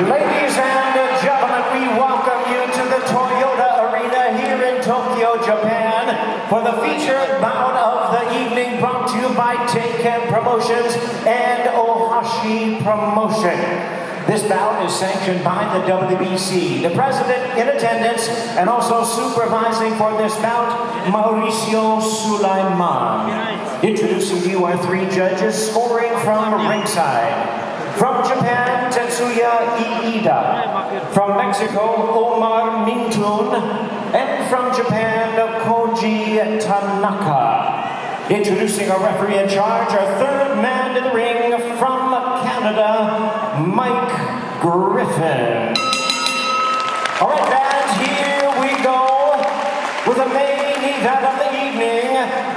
Ladies and gentlemen, we welcome you to the Toyota Arena here in Tokyo, Japan for the featured bout of the evening brought to you by Taknma Promotions and Ohashi Promotion. This bout is sanctioned by the WBC. The president in attendance and also supervising for this bout, Mauricio Sulaiman. Introducing to you our three judges scoring from ringside. From Japan, Tetsuya Iida. From Mexico, Omar Mintun. And from Japan, Koji Tanaka. Introducing our referee in charge, our third man in the ring from Canada, Mike Griffin. All right, fans, here we go with the main event of the evening.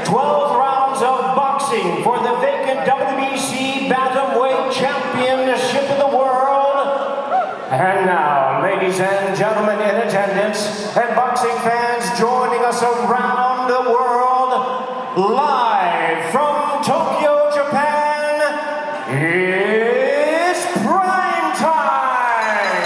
12 rounds of boxing for the vacant WBC Bantamweight Championship of the world. And now, ladies and gentlemen in attendance and boxing fans joining us around the world, live from Tokyo, Japan, it's prime time!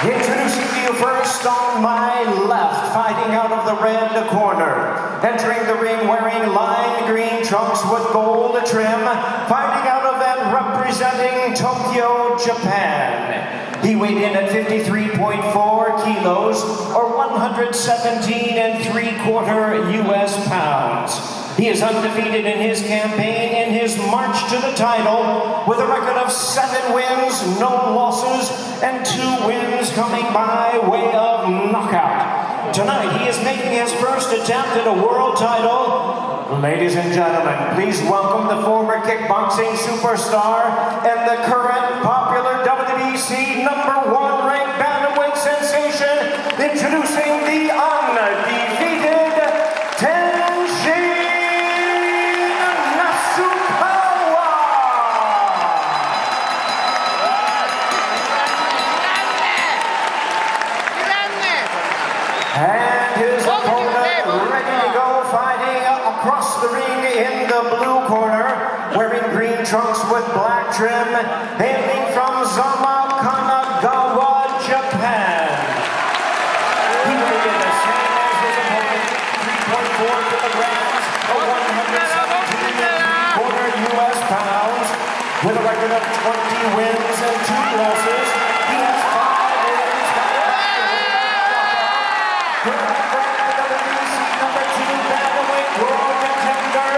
Introducing to you first on my left, fighting out of the red corner. Entering the ring wearing lime green trunks with gold trim, fighting out of and representing Tokyo, Japan. He weighed in at 53.4 kilos, or 117 3/4 US pounds. He is undefeated in his campaign in his march to the title with a record of 7 wins, no losses, and 2 wins coming by way of knockout. Tonight he is making his first attempt at a world title. Ladies and gentlemen, please welcome the former kickboxing superstar and the current popular WBC #1 ranked bantamweight sensation, introducing the undefeated Tenshin Nasukawa. And his opponent ready to go, fighting across the ring in the blue corner, wearing green trunks with black trim, hailing from Zama, Kanagawa, Japan. He weighed in the same as his opponent, 3.4 kilograms, or 117 3/4 US pounds, with a record of 20 wins and 2 losses. He has 5 wins. WBC #2 bantamweight world contender.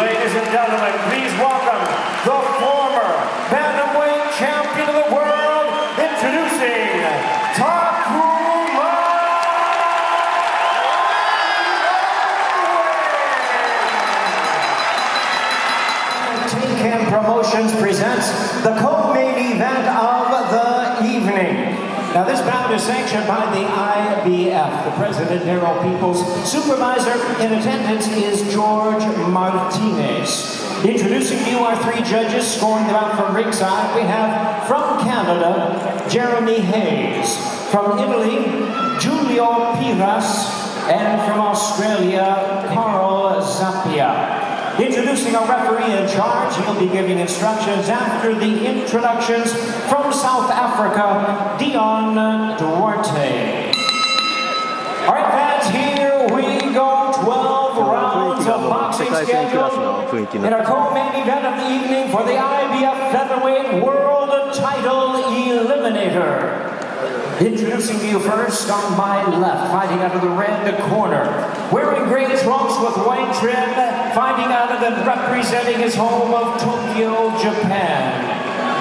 Ladies and gentlemen, please welcome the former bantamweight champion of the world, introducing Taknma. Taknma Promotions presents the co-main event of the evening. Now, this bout is sanctioned by the IBF. The president, Daryl Peoples. Supervisor in attendance is George Martinez. Introducing you our 3 judges scoring the bout from ringside. We have from Canada, Jeremy Hayes. From Italy, Giulio Piras. And from Australia, Carl Zappia. Introducing our referee in charge, he'll be giving instructions after the introductions from South Africa, Dion Duarte. All right, fans, here we go. 12 rounds of boxing scheduled in our co-main event of the evening for the IBF Featherweight World Title Eliminator. Introducing you first on my left, fighting out of the red corner, wearing gray trunks with white trim, fighting out of and representing his home of Tokyo, Japan.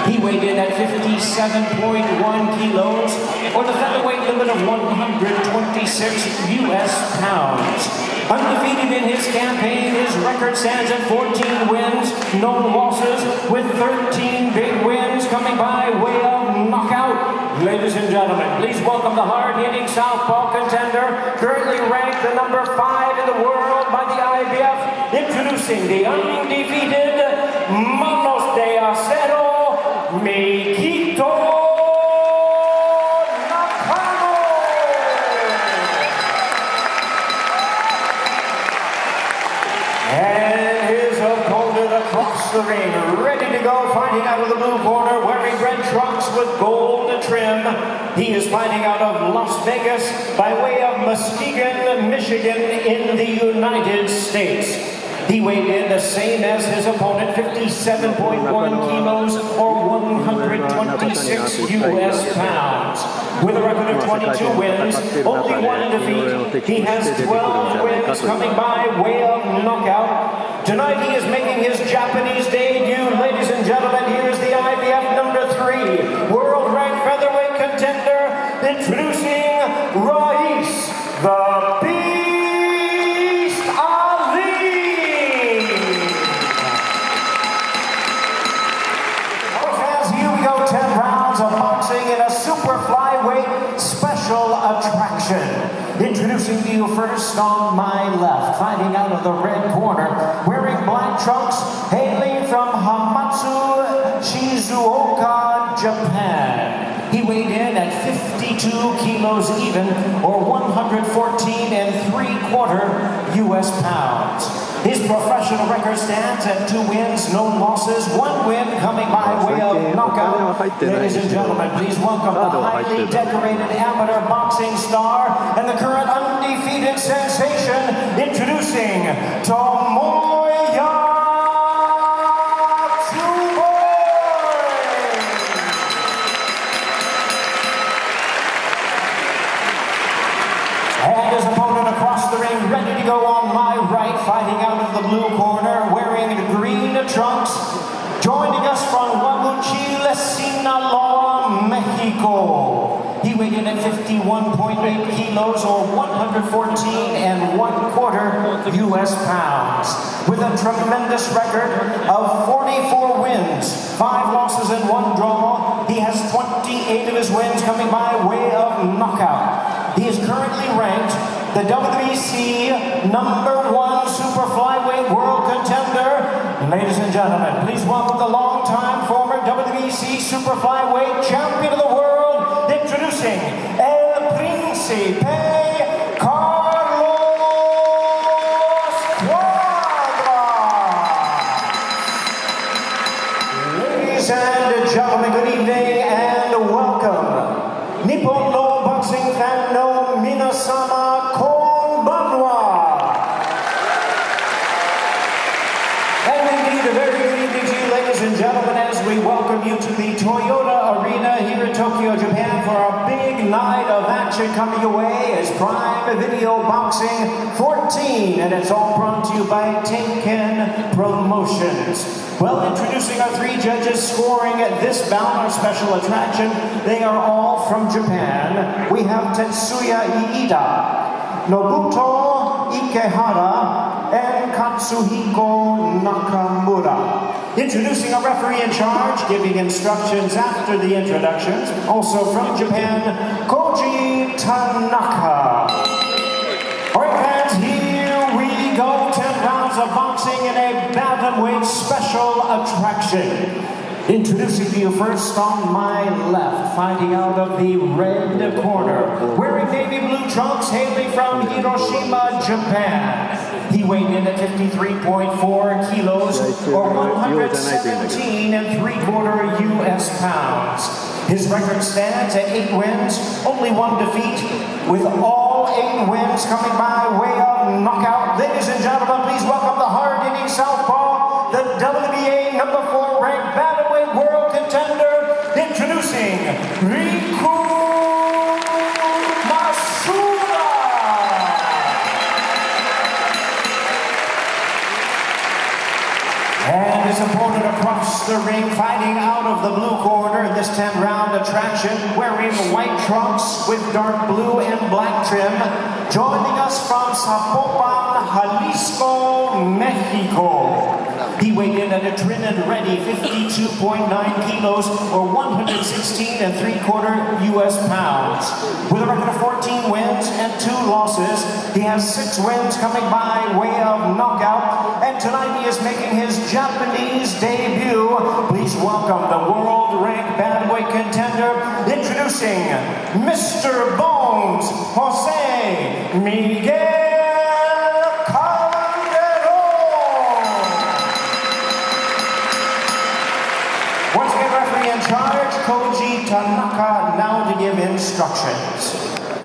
He weighed in at 57.1 kilos, or the featherweight limit of 126 US pounds. Undefeated in his campaign, his record stands at 14 wins, no losses, with 13 big wins coming by way of knockout. Ladies and gentlemen, please welcome the hard-hitting southpaw contender, currently ranked the #5 in the world by the IBF, introducing the undefeated Manos de Acero, Mikito Nakano. And his opponent, the ring, ready to go, fighting out of the blue corner, wearing red trunks with gold trim. He is fighting out of Las Vegas by way of Muskegon, Michigan in the United States. He weighed in the same as his opponent, 57.1 kilos or 126 US pounds. With a record of 22 wins, only one defeat, he has 12 wins coming by way of knockout. Tonight he is making his Japanese debut. Ladies and gentlemen, here's the IBF number 3, world-ranked featherweight contender, introducing Raees, the Beast Ali. Well, fans, here we go, 10 rounds of boxing in a super flyweight special attraction. Introducing you first on my left, fighting out of the red corner, wearing black trunks, hailing from Hamatsu, Shizuoka, Japan. He weighed in at 52 kilos even, or 114.75 US pounds. His professional record stands at 2 wins, no losses, 1 win coming by way of knockout. Ladies and gentlemen, please welcome the highly decorated amateur boxing star and the current undefeated sensation, introducing Tomoya Tsuboi. And his opponent across the ring, ready to go on my right, fighting out of the blue corner, wearing green trunks, joining us from Guamuchil, Sinaloa, Mexico. He weighed in at 51.8 kilos or 114.25 US pounds. With a tremendous record of 44 wins, 5 losses and 1 draw, he has 28 of his wins coming by way of knockout. He is currently ranked the WBC #1 super flyweight world contender. Ladies and gentlemen, please welcome the longtime former WBC super flyweight champion of the world, introducing El Príncipe Carlos Cuadras. Ladies and gentlemen, good evening and welcome. Nippon no boxing fan no minasama konbanwa. And indeed, a very good evening to you, ladies and gentlemen, as we welcome you to the Toyota Arena here in Tokyo, Japan, for a big night of action coming your way as Prime Video Boxing 14, and it's all brought to you by Tenshin Promotions. Well, introducing our 3 judges scoring at this bout, our special attraction, they are all from Japan. We have Tetsuya Iida, Nobuto Ikehara, and Katsuhiko Nakamura. Introducing a referee in charge, giving instructions after the introductions, also from Japan, Koji Tanaka. All right, fans, here we go. 10 rounds of boxing in a bantamweight special attraction. Introducing to you first on my left, fighting out of the red corner, wearing navy blue trunks, hailing from Hiroshima, Japan. He weighed in at 53.4 kilos or 117.75 US pounds. His record stands at 8 wins, only 1 defeat, with all 8 wins coming by way of knockout. Ladies and gentlemen, please welcome the hard-hitting southpaw, the WBA #4 ranked bantamweight world contender, introducing Riku Masuda. And his opponent across the ring, fighting out of the blue corner in this 10-round attraction, wearing white trunks with dark blue and black trim, joining us from Zapopan, Jalisco, Mexico. He weighed in at a trim and ready 52.9 kilos or 116.75 US pounds. With a record of 14 wins and 2 losses, he has 6 wins coming by way of knockout. And tonight he is making his Japanese debut. Please welcome the world-ranked bantamweight contender, introducing Mr. Bones, Jose Miguel. Tanaka now to give instructions.